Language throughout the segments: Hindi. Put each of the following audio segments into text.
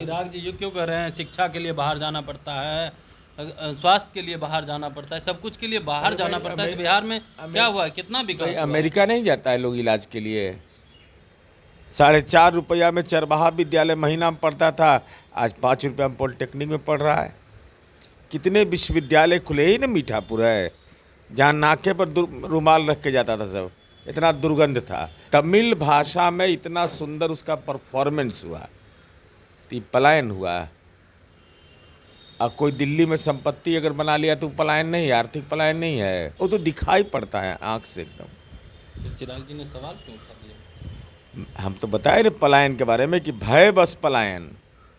चिराग जी ये क्यों कह रहे हैं शिक्षा के लिए बाहर जाना पड़ता है, स्वास्थ्य के लिए बाहर जाना पड़ता है, सब कुछ के लिए बाहर जाना पड़ता है, तो बिहार में क्या हुआ है, कितना विकास हुआ है? अमेरिका नहीं जाता है लोग इलाज के लिए। 4.5 रुपया में चरवाहा विद्यालय महीना में पढ़ता था, आज 5 रुपया में पॉलिटेक्निक में पढ़ रहा है। कितने विश्वविद्यालय खुले ही ना, मीठापुर है जहाँ नाके पर रुमाल रख के जाता था सब, इतना दुर्गंध था। तमिल भाषा में इतना सुंदर उसका परफॉर्मेंस हुआ, तो पलायन हुआ। अब कोई दिल्ली में संपत्ति अगर बना लिया तो पलायन नहीं है, आर्थिक पलायन नहीं है, वो तो दिखाई पड़ता है आँख से एकदम। चिराग जी ने सवाल क्यों उठा दिया? हम तो बताए ना पलायन के बारे में कि भय बस पलायन,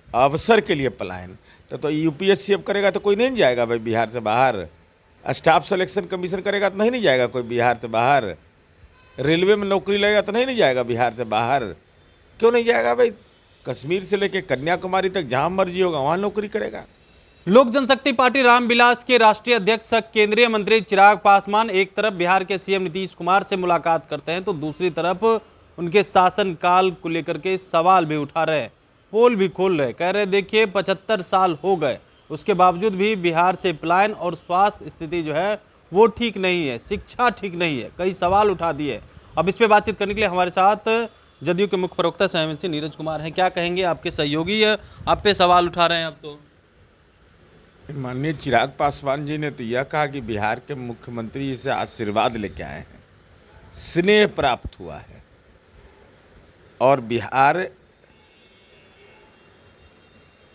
अवसर के लिए पलायन। तो यूपीएससी अब करेगा तो कोई नहीं जाएगा भाई बिहार से बाहर। स्टाफ सिलेक्शन कमीशन करेगा तो नहीं जाएगा कोई बिहार से बाहर। रेलवे में नौकरी लगेगा तो नहीं जाएगा बिहार से बाहर। क्यों नहीं जाएगा भाई? कश्मीर से लेकर कन्याकुमारी तक जहाँ मर्जी होगा वहाँ नौकरी करेगा। लोक जनशक्ति पार्टी रामविलास के राष्ट्रीय अध्यक्ष केंद्रीय मंत्री चिराग पासवान एक तरफ बिहार के सीएम नीतीश कुमार से मुलाकात करते हैं तो दूसरी तरफ उनके शासनकाल को लेकर के सवाल भी उठा रहे हैं, पोल भी खोल रहे, कह रहे देखिए 75 साल हो गए, उसके बावजूद भी बिहार से पलायन और स्वास्थ्य स्थिति जो है वो ठीक नहीं है, शिक्षा ठीक नहीं है, कई सवाल उठा दिए। अब इस पे बातचीत करने के लिए हमारे साथ जदयू के मुख्य प्रवक्ता संयमसी नीरज कुमार हैं। क्या कहेंगे, आपके सहयोगी आप पे सवाल उठा रहे हैं? अब तो माननीय चिराग पासवान जी ने तो यह कहा कि बिहार के मुख्यमंत्री जी से आशीर्वाद लेके आए हैं, स्नेह प्राप्त हुआ है और बिहार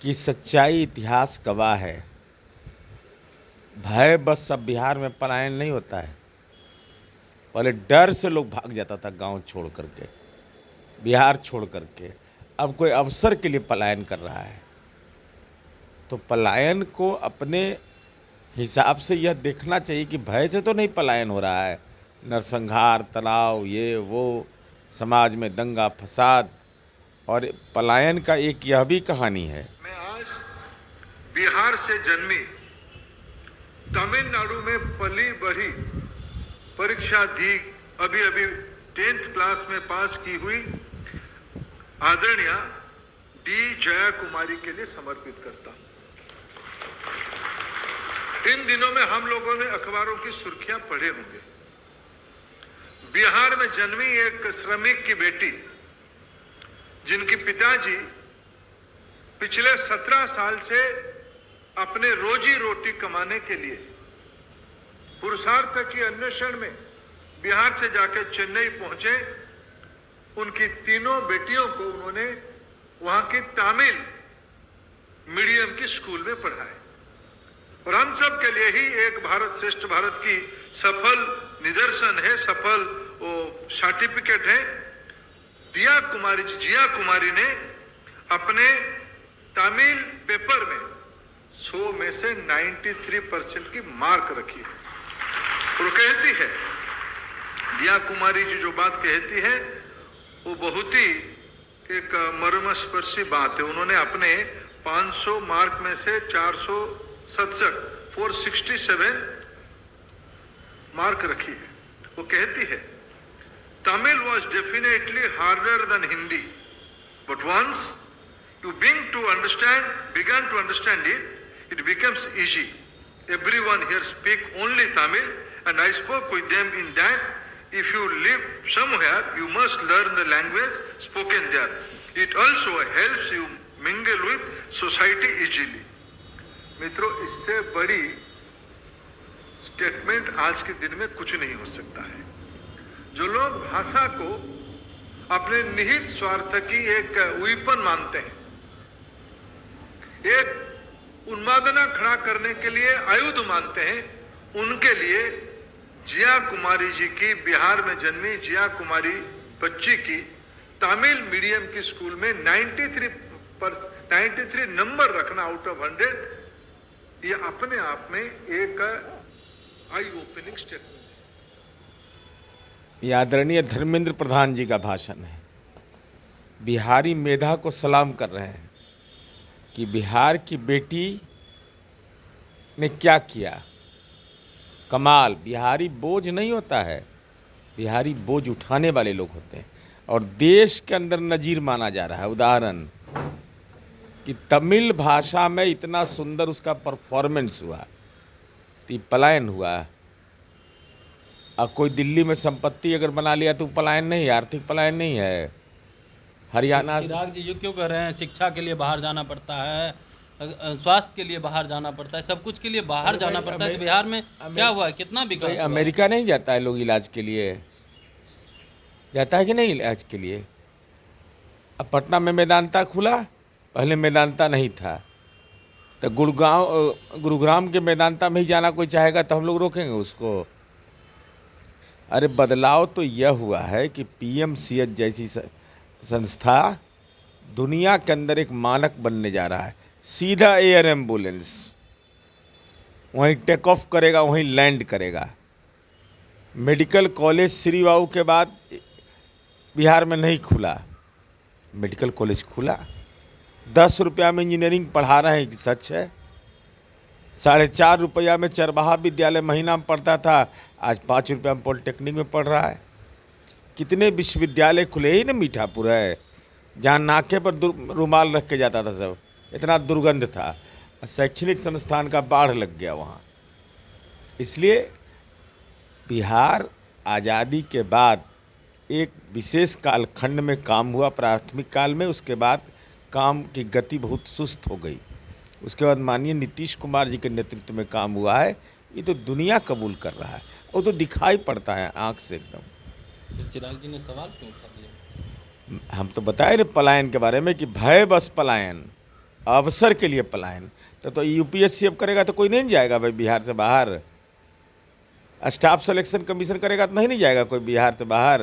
की सच्चाई इतिहास गवाह है। भय बस अब बिहार में पलायन नहीं होता है। पहले डर से लोग भाग जाता था गांव छोड़ करके, बिहार छोड़ करके, अब कोई अवसर के लिए पलायन कर रहा है। तो पलायन को अपने हिसाब से यह देखना चाहिए कि भय से तो नहीं पलायन हो रहा है, नरसंहार, तनाव, ये वो, समाज में दंगा फसाद, और पलायन का एक यह भी कहानी है। मैं आज बिहार से जन्मी, तमिलनाडु में पली बढ़ी, परीक्षा दी, अभी अभी 10th क्लास में पास की हुई आदरणीय डी जया कुमारी के लिए समर्पित करता हूं। इन दिनों में हम लोगों ने अखबारों की सुर्खियां पढ़े होंगे। बिहार में जन्मी एक श्रमिक की बेटी, जिनके पिताजी पिछले 17 साल से अपने रोजी रोटी कमाने के लिए पुरुषार्थ की अन्वेषण में बिहार से जाकर चेन्नई पहुंचे। उनकी तीनों बेटियों को उन्होंने वहां की तमिल मीडियम की स्कूल में पढ़ाया और हम सब के लिए ही एक भारत श्रेष्ठ भारत की सफल निदर्शन है, सफल वो सर्टिफिकेट है। जिया कुमारी ने अपने तमिल पेपर में 100 में से 93% की मार्क रखी है। और कहती है, जिया कुमारी जी जो बात कहती है वो बहुत ही एक मर्मस्पर्शी बात है। उन्होंने अपने 500 मार्क में से 467 मार्क रखी है। वो कहती है, Tamil was definitely harder than Hindi, but once you began to understand it, it becomes easy. Everyone here speak only Tamil, and I spoke with them in that if you live somewhere, you must learn the language spoken there. It also helps you mingle with society easily. मित्रों, इससे बड़ी स्टेटमेंट आज के दिन में कुछ नहीं हो सकता है। जो लोग भाषा को अपने निहित स्वार्थ की एक वेपन मानते हैं, एक उन्मादना खड़ा करने के लिए आयुध मानते हैं, उनके लिए जिया कुमारी जी की, बिहार में जन्मी जिया कुमारी बच्ची की तमिल मीडियम की स्कूल में 93 नंबर रखना आउट ऑफ 100, ये अपने आप में एक आई ओपनिंग स्टेटमेंट है। ये आदरणीय धर्मेंद्र प्रधान जी का भाषण है। बिहारी मेधा को सलाम कर रहे हैं कि बिहार की बेटी ने क्या किया, कमाल। बिहारी बोझ नहीं होता है, बिहारी बोझ उठाने वाले लोग होते हैं और देश के अंदर नजीर माना जा रहा है। उदाहरण, कि तमिल भाषा में इतना सुंदर उसका परफॉर्मेंस हुआ तो पलायन हुआ। अब कोई दिल्ली में संपत्ति अगर बना लिया तो पलायन नहीं है, आर्थिक पलायन नहीं है। हरियाणा चिराग जी ये क्यों कह रहे हैं शिक्षा के लिए बाहर जाना पड़ता है, स्वास्थ्य के लिए बाहर जाना पड़ता है, सब कुछ के लिए बाहर जाना पड़ता है, तो बिहार में क्या हुआ है, कितना विकास हुआ है? अमेरिका नहीं जाता है लोग इलाज के लिए, जाता है कि नहीं इलाज के लिए? अब पटना में मेदांता खुला, पहले मेदांता नहीं था, तो गुरुग्राम के मेदांता में ही जाना कोई चाहेगा तो हम लोग रोकेंगे उसको? अरे बदलाव तो यह हुआ है कि पीएमसीएच जैसी संस्था दुनिया के अंदर एक मानक बनने जा रहा है। सीधा एयर एम्बुलेंस वहीं टेक ऑफ करेगा, वहीं लैंड करेगा। मेडिकल कॉलेज श्री बाबू के बाद बिहार में नहीं खुला, मेडिकल कॉलेज खुला। 10 रुपया में इंजीनियरिंग पढ़ा रहे हैं कि सच है? 4.5 रुपया में चरवाहा विद्यालय महीना में पढ़ता था, आज 5 रुपया में पॉलिटेक्निक में पढ़ रहा है। कितने विश्वविद्यालय खुले ही ना, मीठापुर है जहाँ नाके पर रुमाल रख के जाता था सब, इतना दुर्गंध था। शैक्षणिक संस्थान का बाढ़ लग गया वहाँ। इसलिए बिहार आज़ादी के बाद एक विशेष कालखंड में काम हुआ, प्राथमिक काल में। उसके बाद काम की गति बहुत सुस्त हो गई। उसके बाद माननीय नीतीश कुमार जी के नेतृत्व में काम हुआ है। ये तो दुनिया कबूल कर रहा है, वो तो दिखाई पड़ता है आँख से एकदम। चिराग जी ने सवाल क्यों उठा दिया? हम तो बताए ना पलायन के बारे में कि भय बस पलायन, अवसर के लिए पलायन। तो यूपीएससी अब करेगा तो कोई नहीं जाएगा भाई बिहार से बाहर। स्टाफ सिलेक्शन कमीशन करेगा तो नहीं जाएगा कोई बिहार से बाहर।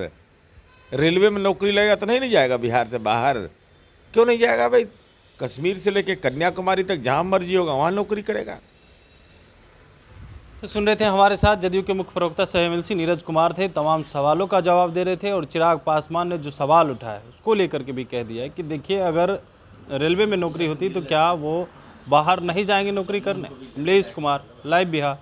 रेलवे में नौकरी लगेगा तो नहीं जाएगा बिहार से बाहर। क्यों नहीं जाएगा भाई? कश्मीर से लेकर कन्याकुमारी तक जहाँ मर्जी होगा वहाँ नौकरी करेगा। तो सुन रहे थे हमारे साथ जदयू के मुख्य प्रवक्ता सह एमएलसी नीरज कुमार थे, तमाम सवालों का जवाब दे रहे थे। और चिराग पासवान ने जो सवाल उठाया उसको लेकर के भी कह दिया है कि देखिए अगर रेलवे में नौकरी होती तो क्या वो बाहर नहीं जाएंगे नौकरी करने। अमलेश कुमार, लाइव बिहार।